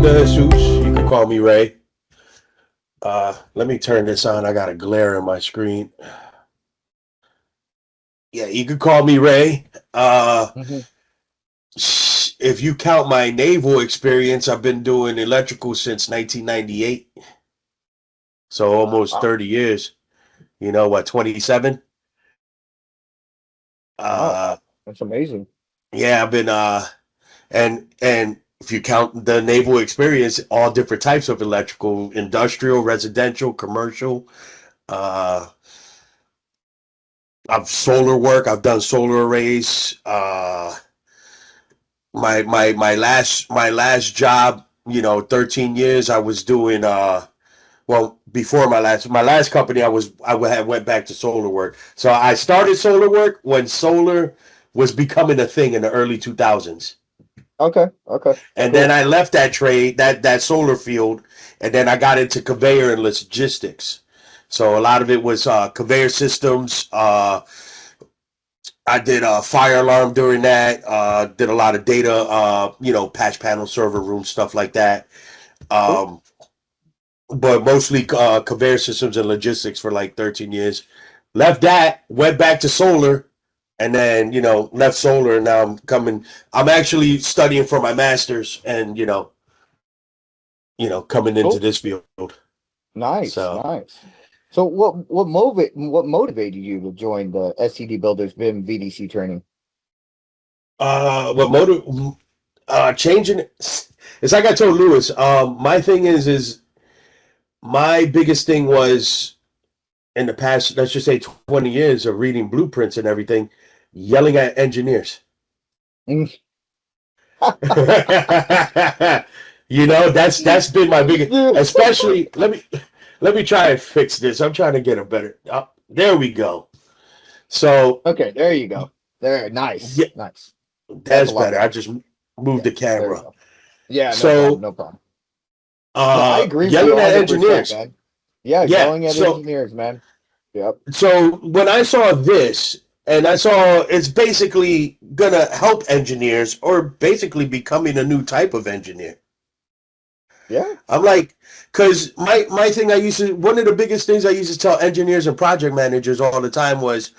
Dejesus. You can call me Ray. Let me turn this on. I got a glare on my screen. Yeah, you can call me Ray. Mhm. If you count my naval experience, I've been doing electrical since 1998. So almost Wow. 30 years. You know what, 27? Wow. Uh, That's amazing. yeah, I've been and if you count the naval experience, all different types of electrical, industrial, residential, commercial. Uh, I've solar work. I've done solar arrays. My last job, 13 years. I was doing well before my last company. I went back to solar work. So I started solar work when solar was becoming a thing in the early 2000s. Okay. Okay. And then Cool. I left that trade, that solar field, and then I got into conveyor and logistics. So a lot of it was conveyor systems. I did a fire alarm during that. Did a lot of data, patch panel, server room, stuff like that. Cool. Um, but mostly conveyor systems and logistics for like 13 years. Left that, went back to solar, and then left solar. And now I'm coming. I'm actually studying for my master's, and coming into Cool. this field. Nice. So, Nice. So what motivated you to join the SCD Builders BIM VDC training? what motive? Changing. It's like I told Lewis. My thing is my biggest thing was in the past, let's just say 20 years of reading blueprints and everything, yelling at engineers. Mm. That's been my biggest, especially let me try and fix this. I'm trying to get a better. There we go. So Okay, there you go. There, nice, yeah, nice. That's that's a lot better. I better. just moved Yeah, the there you camera. go. Yeah, no problem, So no problem. No, I agree with you yelling at 100%, engineers. man. Yeah, Yeah. yelling at So engineers, man. Yep. when I saw this, and I saw it's basically gonna help engineers, or basically becoming a new type of engineer. Yeah. I'm like, because my thing, one of the biggest things I used to tell engineers and project managers all the time was,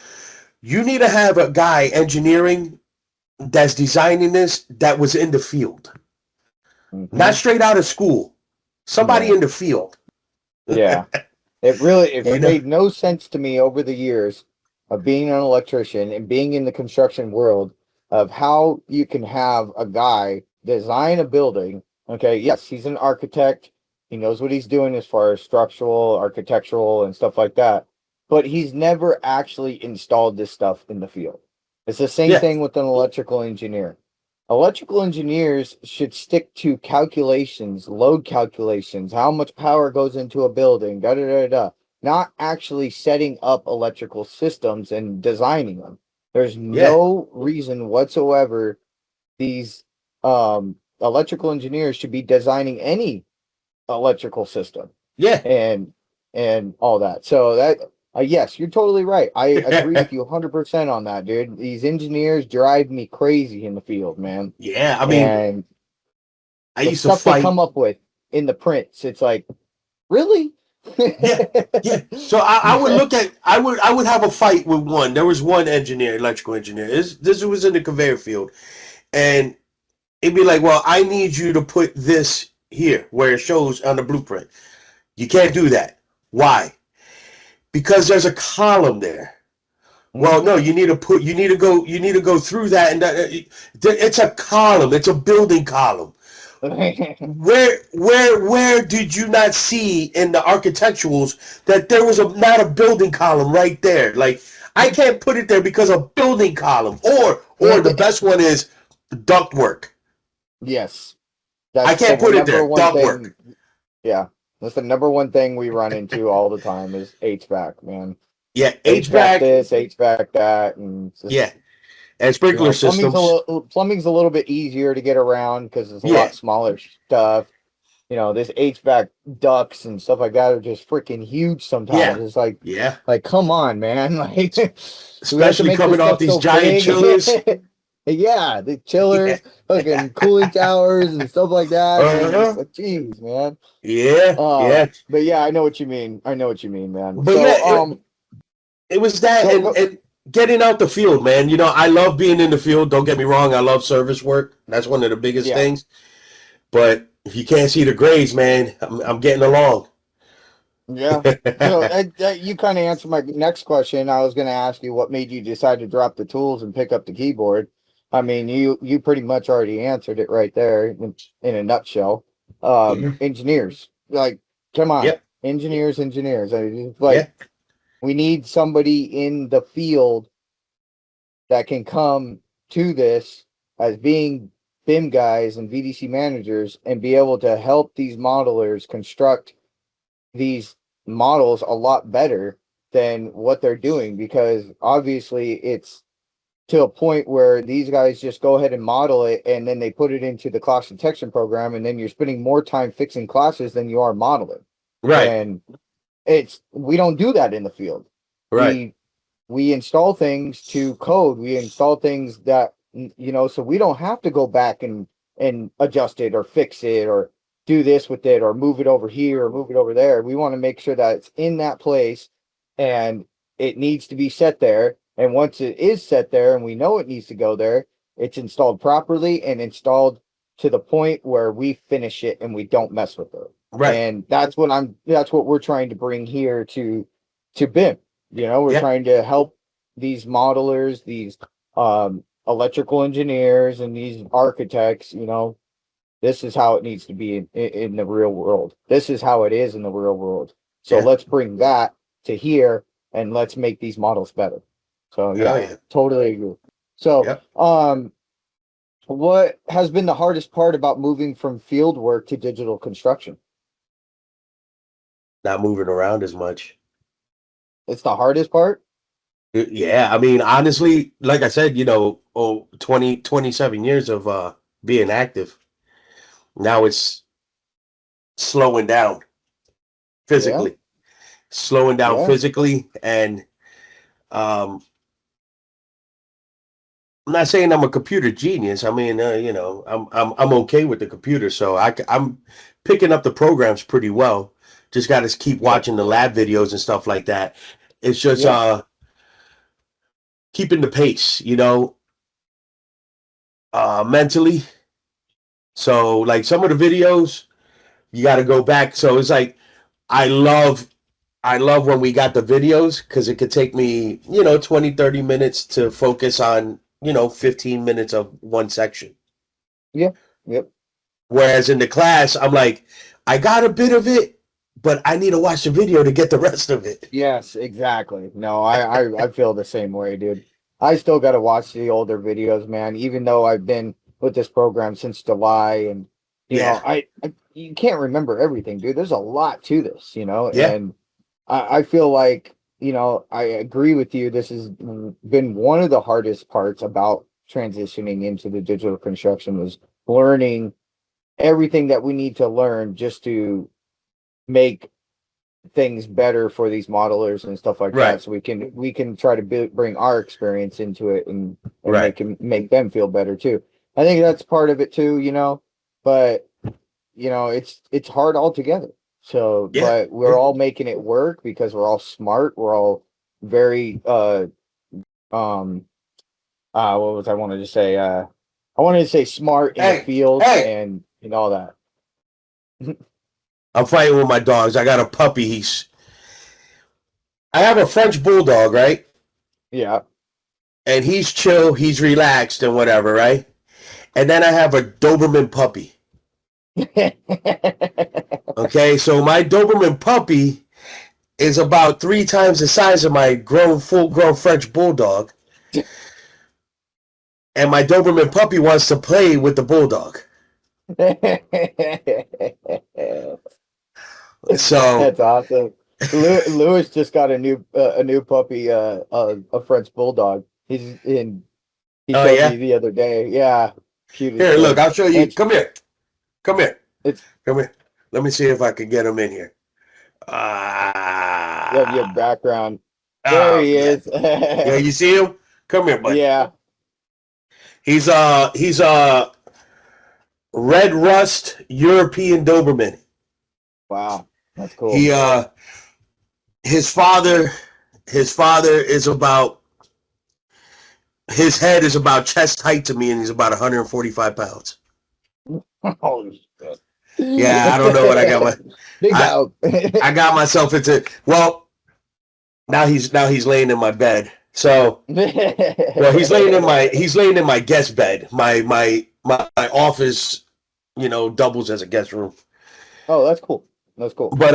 you need to have a guy engineering that's designing this that was in the field, not Hmm. straight out of school, somebody Yeah. in the field. Yeah. It You know, made no sense to me over the years of being an electrician and being in the construction world of how you can have a guy design a building. Okay, yes, he's an architect. He knows what he's doing as far as structural, architectural, and stuff like that. But he's never actually installed this stuff in the field. It's the same yeah, thing with an electrical engineer. Electrical engineers should stick to calculations, load calculations, how much power goes into a building, da da da da, not actually setting up electrical systems and designing them. There's yeah, no reason whatsoever these electrical engineers should be designing any electrical system yeah. and all that. So that yes, you're totally right. I agree with you 100% on that, dude. These engineers drive me crazy in the field, man. Yeah, I mean, And I the used to stuff they come fight. up with in the prints, it's like, really? Yeah, yeah. So I would look at I would have a fight with one. There was one engineer, electrical engineer. This was in the conveyor field, and it'd be like, well, I need you to put this here where it shows on the blueprint. You can't do that. Why? Because there's a column there. Well, Hmm. no, you need to go through that, and it's a column. It's a building column. Where did you not see in the architecturals that there was not a building column right there? Like, I can't put it there because a building column, or the best one is ductwork. Yes, I that's the can't put it number there. one Ductwork. thing. Yeah, that's the number one thing we run into all the time is HVAC, man. Yeah, HVAC HVAC. this, HVAC that, and Yeah, just and sprinkler systems. plumbing's a little bit easier to get around because it's a Yeah, lot smaller stuff. This HVAC ducts and stuff like that are just freaking huge sometimes. yeah, It's like, yeah. come on, man. Like, do we have to Especially make this coming off stuff these so giant big? chillers. Yeah, the Yeah. chillers, fucking cooling towers and stuff like that. And it's just Uh-huh. like, geez, man. Yeah, yeah. But yeah, I know what you mean. I know what you mean, man. But yeah, So, it was that go. and getting out the field, man. You know, I love being in the field. Don't get me wrong. I love service work. That's one of the biggest Yeah. things. But if you can't see the grades, man, I'm getting along. Yeah. So you kind of answered my next question. I was going to ask you what made you decide to drop the tools and pick up the keyboard. I mean, you pretty much already answered it right there in a nutshell. Mhm. Engineers, like, come on, Yep. engineers. I mean, it's Yeah. like we need somebody in the field that can come to this as being BIM guys and VDC managers and be able to help these modelers construct these models a lot better than what they're doing, because obviously it's to a point where these guys just go ahead and model it and then they put it into the class detection program, and then you're spending more time fixing classes than you are modeling. Right. And we don't do that in the field. Right. We install things to code. We install things that, so we don't have to go back and adjust it or fix it or do this with it or move it over here or move it over there. We want to make sure that it's in that place and it needs to be set there. And once it is set there and we know it needs to go there, it's installed properly and installed to the point where we finish it and we don't mess with it. Right. And that's what we're trying to bring here to BIM. We're Yeah. trying to help these modelers, these electrical engineers, and these architects. This is how it needs to be in the real world. This is how it is in the real world. So Yeah. let's bring that to here and let's make these models better. So Oh yeah, yeah. totally agree. So, Yep. what has been the hardest part about moving from field work to digital construction? Not moving around as much. It's the hardest part. Yeah, I mean, honestly, like I said, 27 years of being active. Now it's slowing down Yeah, physically, slowing down yeah, physically, and um, I'm not saying I'm a computer genius. I mean, I'm okay with the computer, so I'm picking up the programs pretty well. Just got to keep yeah, watching the lab videos and stuff like that. It's just yeah. keeping the pace, mentally. So like some of the videos, you got to go back. So it's like I love I love when we got the videos because it could take me, 20, 30 minutes to focus on, 15 minutes of one section. Yeah. Yep. Whereas in the class, I'm like, I got a bit of it, but I need to watch the video to get the rest of it. Yes, exactly. No, I feel the same way, dude. I still got to watch the older videos, man, even though I've been with this program since July, and Yeah. I you can't remember everything, dude. There's a lot to this, Yeah. and I feel like, I agree with you. This has been one of the hardest parts about transitioning into the digital construction, was learning everything that we need to learn just to make things better for these modelers and stuff like Right. that, so we can try to bring our experience into it and Right. make them feel better too. I think that's part of it too, but it's hard altogether. So, Yeah. but we're Yeah. all making it work because we're all smart. We're all very um what was I wanted to say? I wanted to say smart in the Hey, field hey, and all that. I'm fighting with my dogs. I got a puppy. I have a French bulldog, right? Yeah. And he's chill, he's relaxed and whatever, right? And then I have a Doberman puppy. Okay, so my Doberman puppy is about 3 times the size of my full grown French bulldog, and my Doberman puppy wants to play with the bulldog. So, That's awesome. Lewis just got a new puppy, a French bulldog. He oh showed me yeah, the other day. Yeah, cutest here, look, thing. I'll show And you. Come here, come here, it's come here. Let me see if I can get him in here. love your Ah, background. There oh he yeah, is. yeah. You see him? Come here, buddy. Yeah, He's a red rust European Doberman. Wow, that's cool. He his father is about his head is about chest height to me, and he's about 145 pounds. Holy shit. Yeah, I don't know what I got. Big I, dog. I got myself into. Well, now he's laying in my bed. So, well, he's laying in my guest bed. My office, doubles as a guest room. Oh, that's cool. That's cool. But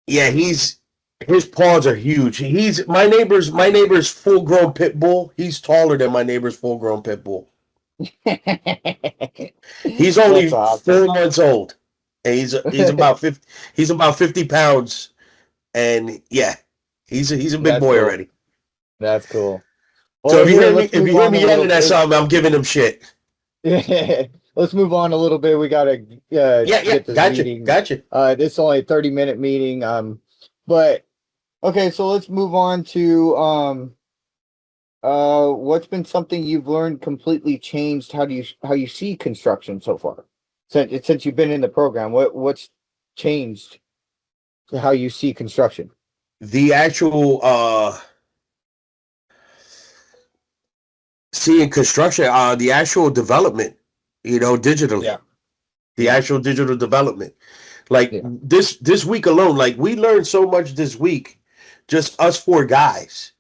yeah, his paws are huge. He's my neighbor's full grown pit bull. He's taller than my neighbor's full grown pit bull. He's only That's awesome. 4 months old, and he's about 50. He's about 50 pounds, and yeah, he's a big That's boy cool. already. That's cool. So Well, if here, you hear me yelling at something, I'm giving him shit. let's move on a little bit. We gotta get this meeting. Gotcha. This is only a 30-minute meeting. But okay, so let's move on to what's been something you've learned completely changed how you see construction so far since you've been in the program. What's changed to how you see construction? The actual seeing construction, the actual development, digitally. Yeah. The actual digital development. Like this week alone, like we learned so much this week, just us four guys,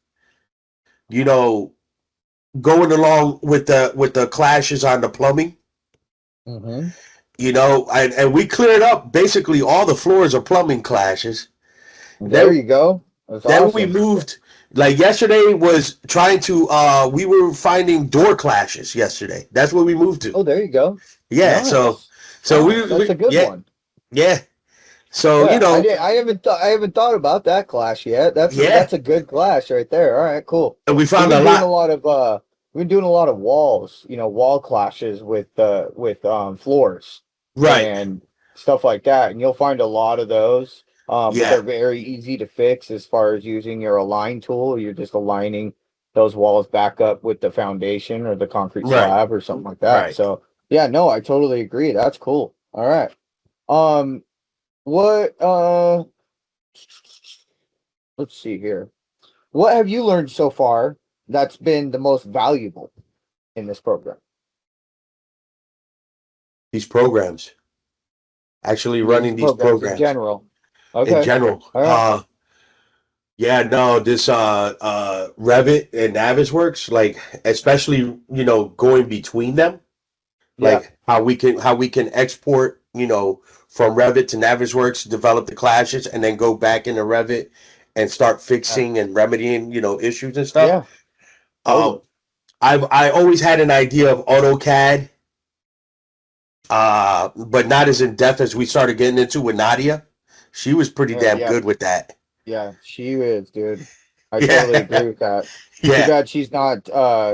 going along with the clashes on the plumbing. Mm-hmm. And we cleared up basically all the floors of plumbing clashes. There you go. That's then awesome. we moved. Like yesterday was trying to. We were finding door clashes yesterday. That's what we moved to. Oh, there you go. Yeah. Nice. So that's a good one. Yeah. So I haven't thought about that clash yet. That's a good clash right there. All right, cool. And we found we've been doing a lot of walls, wall clashes with floors, right, and stuff like that. And you'll find a lot of those. But they're very easy to fix as far as using your align tool. You're just aligning those walls back up with the foundation or the concrete slab or something like that. Right. So yeah, no, I totally agree. That's cool. All right. What let's see here. What have you learned so far that's been the most valuable in this program? These programs. Actually running these programs. In general. Okay. In general. All right. This Revit and Navisworks, like especially, going between them. Like how we can export, from Revit to Navisworks, develop the clashes, and then go back into Revit and start fixing and remedying, issues and stuff. Yeah. Totally. I always had an idea of AutoCAD, but not as in depth as we started getting into with Nadia. She was pretty damn good with that. Yeah, she is, dude. I totally agree with that. Yeah. Too bad she's not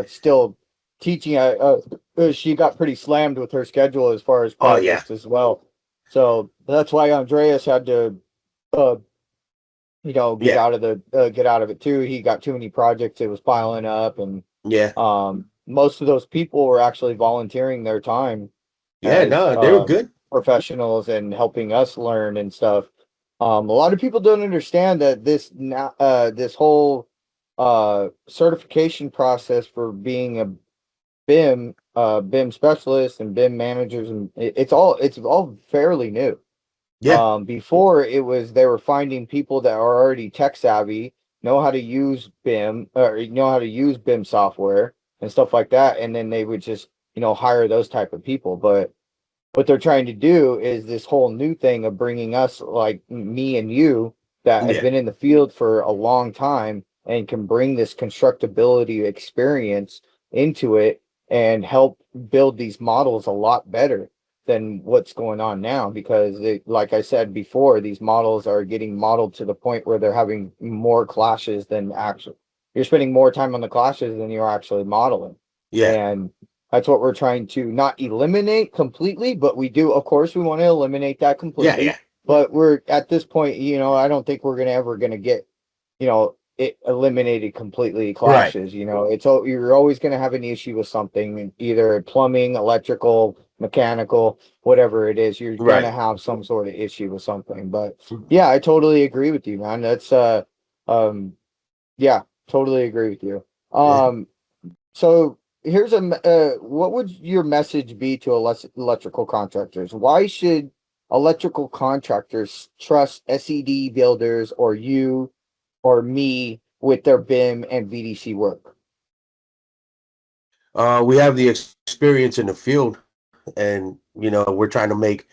still teaching. She got pretty slammed with her schedule as far as projects as well. So that's why Andreas had to, get out of it too. He got too many projects; it was piling up, and most of those people were actually volunteering their time. They were good professionals and helping us learn and stuff. A lot of people don't understand that this whole certification process for being a BIM specialist and BIM managers, and it's all fairly new. Yeah. Before they were finding people that are already tech savvy, know how to use BIM or know how to use BIM software and stuff like that, and then they would just hire those type of people. But what they're trying to do is this whole new thing of bringing us, like me and you, that have been in the field for a long time and can bring this constructability experience into it and help build these models a lot better than what's going on now. Because like I said before, these models are getting modeled to the point where they're having more clashes than actually. You're spending more time on the clashes than you're actually modeling. Yeah. And that's what we're trying to not eliminate completely, but we do, of course, we want to eliminate that completely. Yeah. But we're at this point, I don't think we're ever going to get, it eliminated completely Right. clashes. You know, you're always going to have an issue with something, either plumbing, electrical, mechanical, whatever it is. You're going to Right. have some sort of issue with something. But yeah, I totally agree with you, man. That's um, yeah, totally agree with you. Yeah. So here's what would your message be to electrical contractors? Why should electrical contractors trust SCD builders or you or me with their BIM and VDC work? We have the experience in the field, and we're trying to make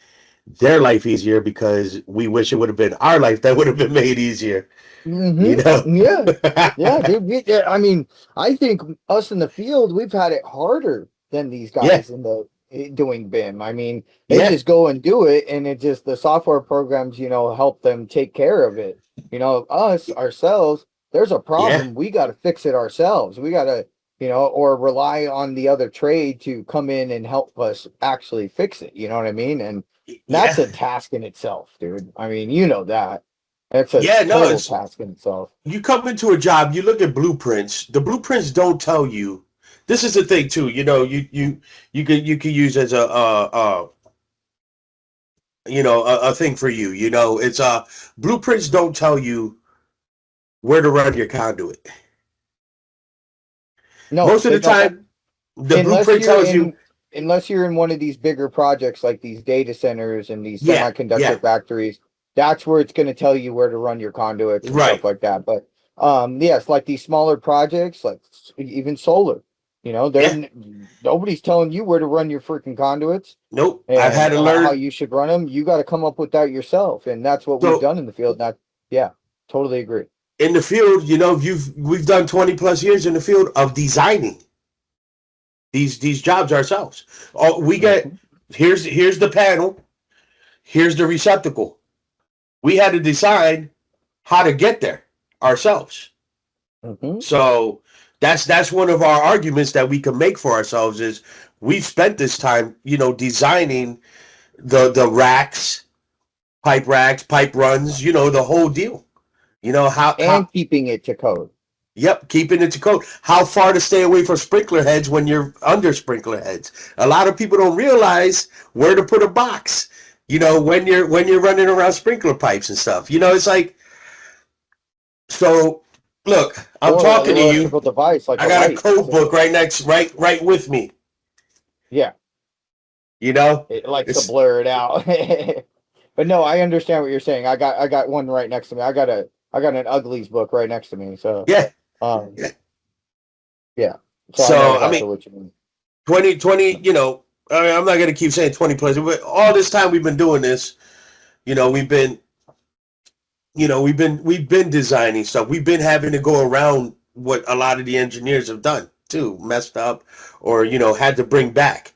their life easier because we wish it would have been our life that would have been made easier. You Yeah. know. Yeah, dude. Yeah, I mean, I think us in the field, we've had it harder than these Yeah. guys in the doing BIM. I mean, they Yeah. just go and do it, and it just the software programs, help them take care of it. Us ourselves, there's a Yeah. problem, we got to fix it ourselves. We got to, or rely on the other trade to come in and help us actually fix it. You know what I mean? And that's Yeah. a task in itself, dude. I mean, you know that. That's a Yeah. No, total it's task in itself. you come into a job, you look at blueprints. The blueprints don't tell you. This is the thing too. You could use as a thing for you. It's blueprints don't tell you where to run your conduit. No, Most of they the don't. time, the Unless blueprint you're tells you, in unless you're in one of these bigger projects like these data centers and these yeah, semiconductor yeah, factories, that's where it's going to tell you where to run your conduits and stuff right. like that. But yes, like these smaller projects, like even solar, Yeah. nobody's telling you where to run your freaking conduits Nope. I've had and to how learn. you should run them. You got to come up with that yourself, and that's what we've So done in the field. Not, yeah, totally agree. in the field, we've done 20 plus years in the field of designing these jobs ourselves. Oh, we get Mhm, here's the panel, here's the receptacle. We had to decide how to get there ourselves. mhm. So that's one of our arguments that we can make for ourselves is we've spent this time, designing the racks, pipe runs, the whole deal. How And keeping it to code. Yep, keeping it to code. How far to stay away from sprinkler heads when you're under sprinkler heads. A lot of people don't realize where to put a box. When you're running around sprinkler pipes and stuff. It's like so. Look, I'm Or an talking to you. electrical device like I a got a light. code book right with me. Yeah, You know, it likes to it's blur it out. But no, I understand what you're saying. I got one right next to me. I got an uglies book right next to me. So yeah, um yeah. yeah. So I know So I mean, exactly what you mean. 2020. I'm not gonna keep saying 20 plus, but all this time we've been doing this. We've been we've been designing stuff. We've been having to go around what a lot of the engineers have done too, messed up, or had to bring back.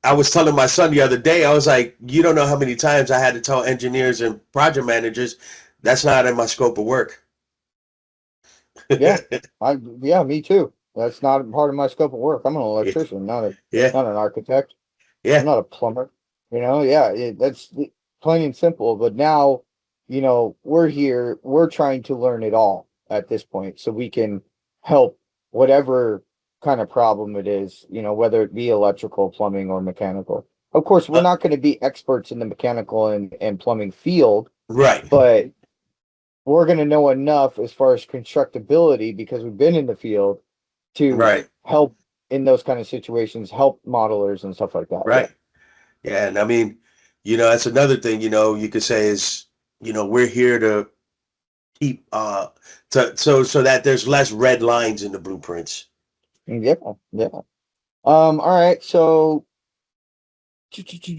I was telling my son the other day. I was like, you don't know how many times I had to tell engineers and project managers that's not in my scope of work. Yeah. Yeah, me too. That's not part of my scope of work. I'm an Yeah, electrician, yeah, not an architect. I'm yeah. not a plumber. Yeah, that's plain and simple. But now, we're here, we're trying to learn it all at this point so we can help whatever kind of problem it is, whether it be electrical, plumbing, or mechanical. Of course, we're Uh, not going to be experts in the mechanical and plumbing field, right, but we're going to know enough as far as constructability because we've been in the field to right, help in those kind of situations, help modelers and stuff like that. Yeah. right. Yeah, and I mean, that's another thing. You could say is, we're here to keep so that there's less red lines in the blueprints. Yeah. Yeah. All right. So if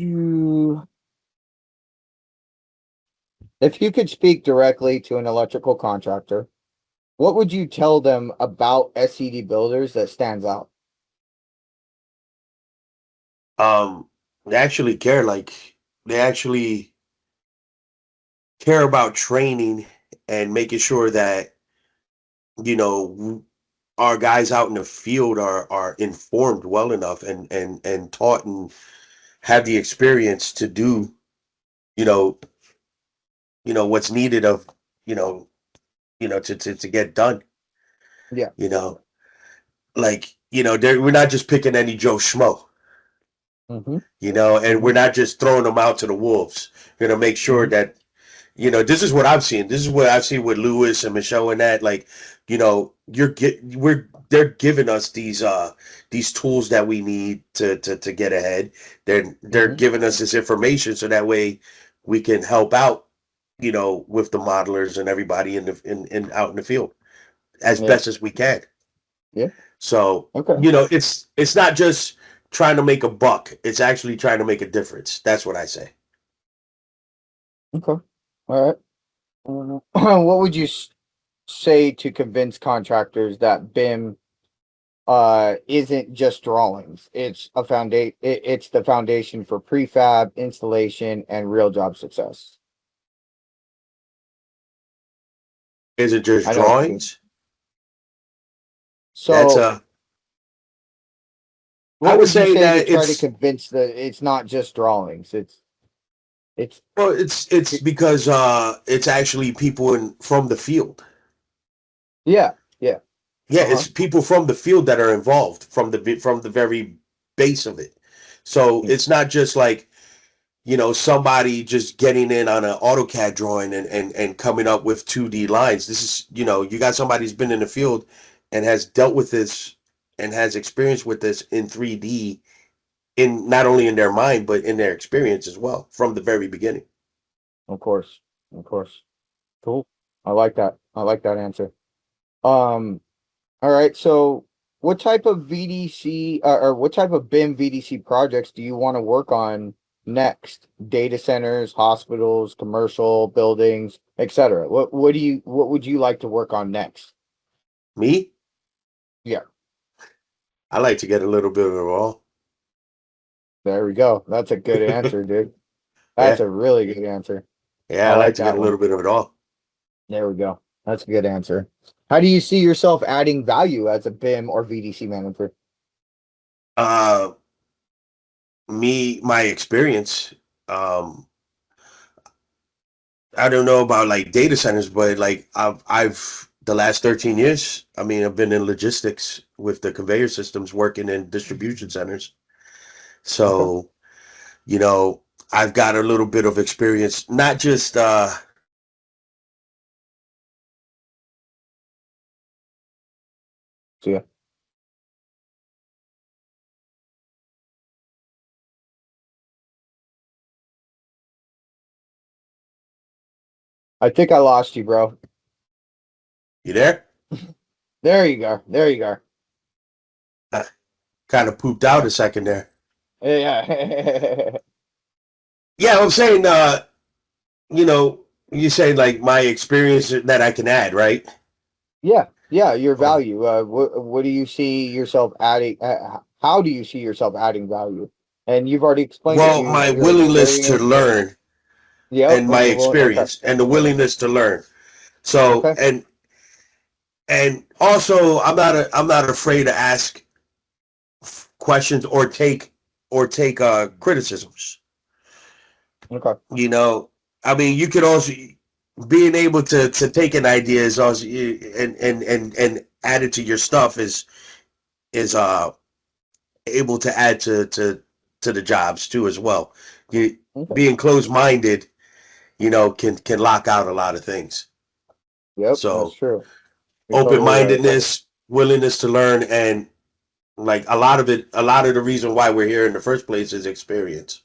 you could speak directly to an electrical contractor, what would you tell them about SCD builders that stands out? They actually care, like they actually care about training and making sure that you know our guys out in the field are informed well enough and taught and have the experience to do you know what's needed of you know, to get done. Yeah. You know, like, we're not just picking any Joe Schmo. Mm-hmm. And Mm-hmm. we're not just throwing them out to the wolves. We're gonna make sure Mm-hmm. that, this is what I've seen. This is what I've seen with Lewis and Michelle and that. Like, they're giving us these tools that we need to get ahead. They're Mm-hmm. giving us this information so that way we can help out, with the modelers and everybody in out in the field as Yeah. best as we can. Yeah. So, Okay. it's not just trying to make a buck. It's actually trying to make a difference. That's what I say. Okay. All right. What would you say to convince contractors that BIM isn't just drawings? It's a it's the foundation for prefab, installation, and real job success. Is it just I know it's good. drawings? That's So, I what would would you say say to that try to convince it's not just drawings? It's it's because it's actually people from the field. yeah, yeah. Yeah, Uh-huh. it's people from the field that are involved from the very base of it. So Yeah, it's not just like, somebody just getting in on an AutoCAD drawing and coming up with 2D lines. This is, you got somebody who's been in the field and has dealt with this and has experience with this in 3D, in not only in their mind but in their experience as well from the very beginning. of course. Of course. Cool. I like that. I like that answer. Um, all right. So what type of VDC or what type of BIM VDC projects do you want to work on next? Data centers, hospitals, commercial buildings, etc. What would you like to work on next? Me, Yeah, I like to get a little bit of it all. there we go. That's a good answer, dude. That's Yeah, a really good answer. yeah, I I like like to get that a one. little bit of it all. There we go. That's a good answer. How do you see yourself adding value as a BIM or VDC manager? uh my experience, um I don't know about like data centers, but like I've the last 13 years, I mean, I've been in logistics with the conveyor systems working in distribution centers. Okay. So, you know, I've got a little bit of experience, not just So yeah, I think I lost you, bro. you there? There you go. There you go. I kind of pooped out a second there. Yeah. Yeah, I'm saying you know, you say like my experience that I can add, right? Yeah. Yeah. Your Oh. value. What do you see yourself adding? How do you see yourself adding value? And you've already explained it. Well, my Your willingness to experience. learn Yep. and my Oh, well, okay. experience and the willingness to learn. So, Okay. and also I'm not afraid to ask questions or take criticisms. Okay. You know, I mean, you could also being able to take an idea is also and add it to your stuff is able to add to the jobs too as well. You Okay. being closed minded, can lock out a lot of things. Yep. That's So true. You're open totally right. mindedness, willingness to learn, and like a lot of the reason why we're here in the first place is experience.